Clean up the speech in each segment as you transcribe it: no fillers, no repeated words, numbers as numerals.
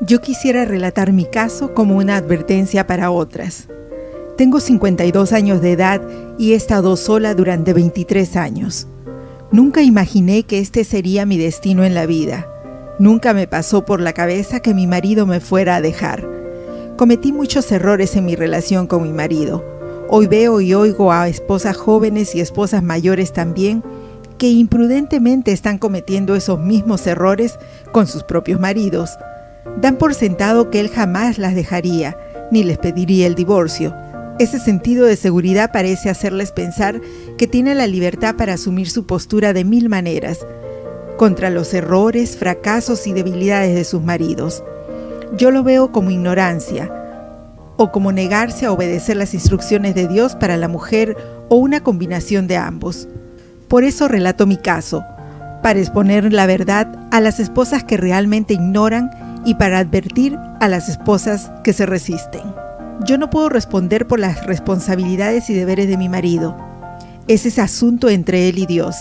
Yo quisiera relatar mi caso como una advertencia para otras. Tengo 52 años de edad y he estado sola durante 23 años. Nunca imaginé que este sería mi destino en la vida. Nunca me pasó por la cabeza que mi marido me fuera a dejar. Cometí muchos errores en mi relación con mi marido. Hoy veo y oigo a esposas jóvenes y esposas mayores también que imprudentemente están cometiendo esos mismos errores con sus propios maridos. Dan por sentado que él jamás las dejaría, ni les pediría el divorcio. Ese sentido de seguridad parece hacerles pensar que tiene la libertad para asumir su postura de mil maneras, contra los errores, fracasos y debilidades de sus maridos. Yo lo veo como ignorancia, o como negarse a obedecer las instrucciones de Dios para la mujer, o una combinación de ambos. Por eso relato mi caso, para exponer la verdad a las esposas que realmente ignoran y para advertir a las esposas que se resisten. Yo no puedo responder por las responsabilidades y deberes de mi marido. Ese es asunto entre él y Dios.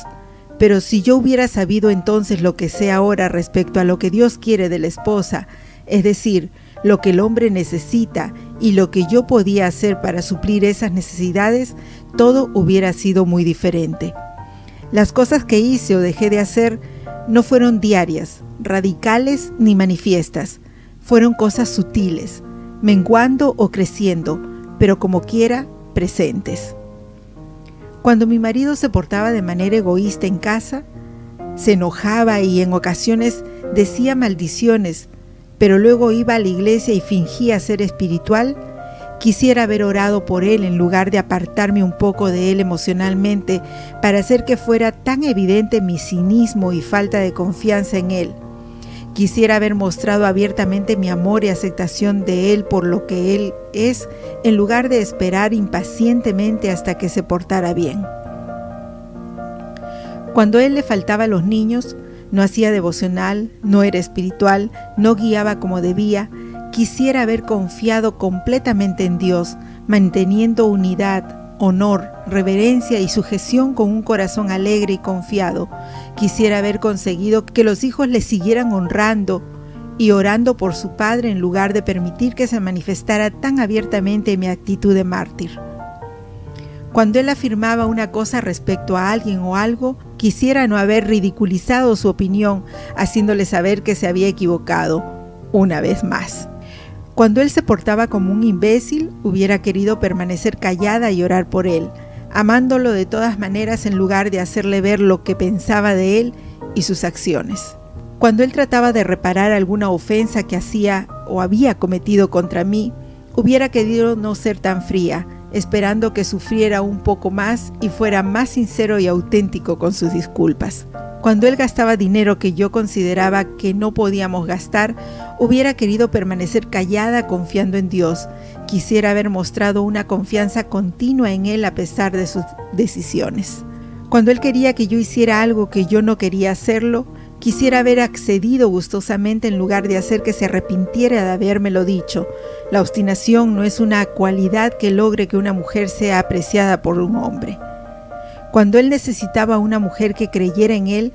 Pero si yo hubiera sabido entonces lo que sé ahora respecto a lo que Dios quiere de la esposa, es decir, lo que el hombre necesita y lo que yo podía hacer para suplir esas necesidades, todo hubiera sido muy diferente. Las cosas que hice o dejé de hacer no fueron diarias, radicales ni manifiestas. Fueron cosas sutiles, menguando o creciendo, pero como quiera, presentes. Cuando mi marido se portaba de manera egoísta en casa, se enojaba y en ocasiones decía maldiciones, pero luego iba a la iglesia y fingía ser espiritual, quisiera haber orado por él en lugar de apartarme un poco de él emocionalmente para hacer que fuera tan evidente mi cinismo y falta de confianza en él. Quisiera haber mostrado abiertamente mi amor y aceptación de él por lo que él es, en lugar de esperar impacientemente hasta que se portara bien. Cuando él le faltaba a los niños, no hacía devocional, no era espiritual, no guiaba como debía, quisiera haber confiado completamente en Dios, manteniendo unidad, honor, reverencia y sujeción con un corazón alegre y confiado. Quisiera haber conseguido que los hijos le siguieran honrando y orando por su padre en lugar de permitir que se manifestara tan abiertamente mi actitud de mártir. Cuando él afirmaba una cosa respecto a alguien o algo, quisiera no haber ridiculizado su opinión, haciéndole saber que se había equivocado una vez más. Cuando él se portaba como un imbécil, hubiera querido permanecer callada y orar por él, amándolo de todas maneras en lugar de hacerle ver lo que pensaba de él y sus acciones. Cuando él trataba de reparar alguna ofensa que hacía o había cometido contra mí, hubiera querido no ser tan fría, esperando que sufriera un poco más y fuera más sincero y auténtico con sus disculpas. Cuando él gastaba dinero que yo consideraba que no podíamos gastar, hubiera querido permanecer callada confiando en Dios. Quisiera haber mostrado una confianza continua en él a pesar de sus decisiones. Cuando él quería que yo hiciera algo que yo no quería hacerlo, quisiera haber accedido gustosamente en lugar de hacer que se arrepintiera de habérmelo dicho. La obstinación no es una cualidad que logre que una mujer sea apreciada por un hombre. Cuando él necesitaba a una mujer que creyera en él,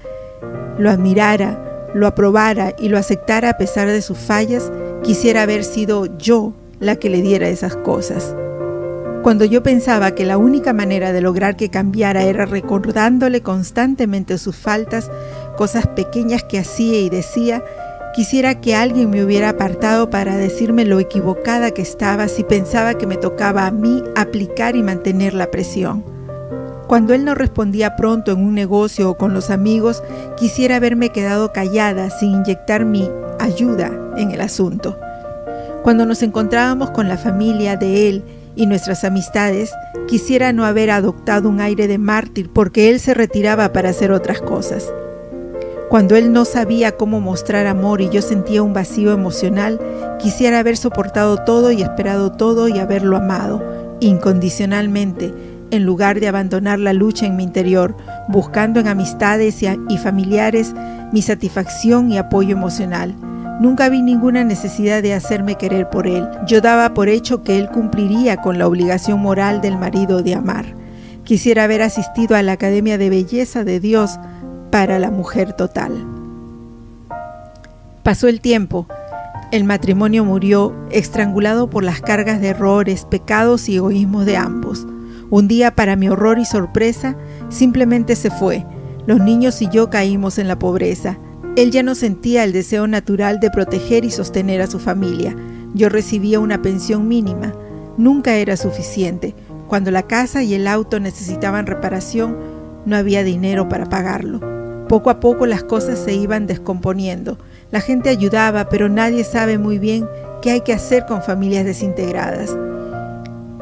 lo admirara, lo aprobara y lo aceptara a pesar de sus fallas, quisiera haber sido yo la que le diera esas cosas. Cuando yo pensaba que la única manera de lograr que cambiara era recordándole constantemente sus faltas, cosas pequeñas que hacía y decía, quisiera que alguien me hubiera apartado para decirme lo equivocada que estaba si pensaba que me tocaba a mí aplicar y mantener la presión. Cuando él no respondía pronto en un negocio o con los amigos, quisiera haberme quedado callada sin inyectar mi ayuda en el asunto. Cuando nos encontrábamos con la familia de él y nuestras amistades, quisiera no haber adoptado un aire de mártir porque él se retiraba para hacer otras cosas. Cuando él no sabía cómo mostrar amor y yo sentía un vacío emocional, quisiera haber soportado todo y esperado todo y haberlo amado incondicionalmente, en lugar de abandonar la lucha en mi interior, buscando en amistades y familiares mi satisfacción y apoyo emocional. Nunca vi ninguna necesidad de hacerme querer por él. Yo daba por hecho que él cumpliría con la obligación moral del marido de amar. Quisiera haber asistido a la Academia de Belleza de Dios para la mujer total. Pasó el tiempo El matrimonio murió estrangulado por las cargas de errores, pecados y egoísmos de ambos. Un día, para mi horror y sorpresa, simplemente se fue. Los niños y yo caímos en la pobreza. Él ya no sentía el deseo natural de proteger y sostener a su familia. Yo recibía una pensión mínima. Nunca era suficiente. Cuando la casa y el auto necesitaban reparación, no había dinero para pagarlo. Poco a poco las cosas se iban descomponiendo. La gente ayudaba, pero nadie sabe muy bien qué hay que hacer con familias desintegradas.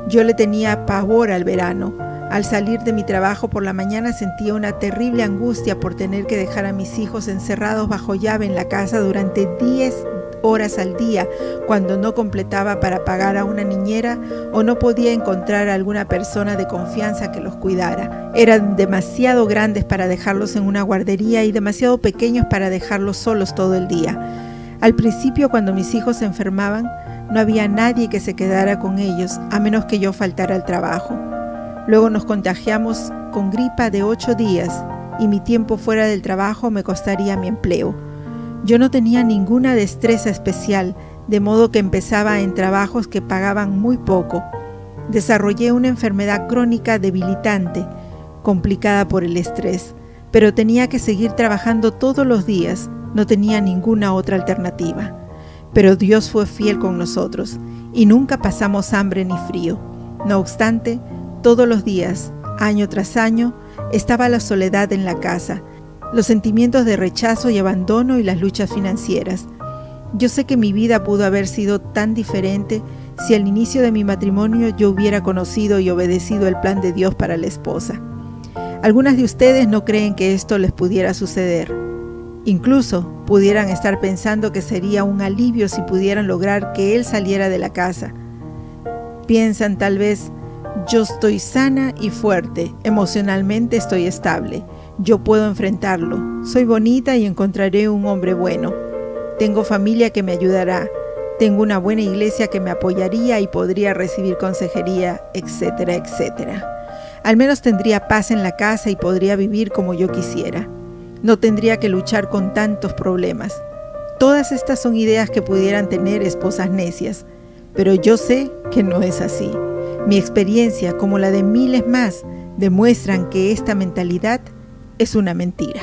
Yo le tenía pavor al verano. Al salir de mi trabajo por la mañana sentía una terrible angustia por tener que dejar a mis hijos encerrados bajo llave en la casa durante 10 horas al día, cuando no completaba para pagar a una niñera o no podía encontrar a alguna persona de confianza que los cuidara. Eran demasiado grandes para dejarlos en una guardería y demasiado pequeños para dejarlos solos todo el día. Al principio, cuando mis hijos se enfermaban, no había nadie que se quedara con ellos, a menos que yo faltara al trabajo. Luego nos contagiamos con gripa de 8 días y mi tiempo fuera del trabajo me costaría mi empleo. Yo no tenía ninguna destreza especial, de modo que empezaba en trabajos que pagaban muy poco. Desarrollé una enfermedad crónica debilitante, complicada por el estrés, pero tenía que seguir trabajando todos los días, no tenía ninguna otra alternativa. Pero Dios fue fiel con nosotros y nunca pasamos hambre ni frío. No obstante, todos los días, año tras año, estaba la soledad en la casa, los sentimientos de rechazo y abandono y las luchas financieras. Yo sé que mi vida pudo haber sido tan diferente si al inicio de mi matrimonio yo hubiera conocido y obedecido el plan de Dios para la esposa. Algunas de ustedes no creen que esto les pudiera suceder. Incluso pudieran estar pensando que sería un alivio si pudieran lograr que él saliera de la casa. Piensan tal vez: yo estoy sana y fuerte, emocionalmente estoy estable. Yo puedo enfrentarlo. Soy bonita y encontraré un hombre bueno. Tengo familia que me ayudará. Tengo una buena iglesia que me apoyaría y podría recibir consejería, etcétera, etcétera. Al menos tendría paz en la casa y podría vivir como yo quisiera. No tendría que luchar con tantos problemas. Todas estas son ideas que pudieran tener esposas necias, pero yo sé que no es así. Mi experiencia, como la de miles más, demuestran que esta mentalidad es una mentira.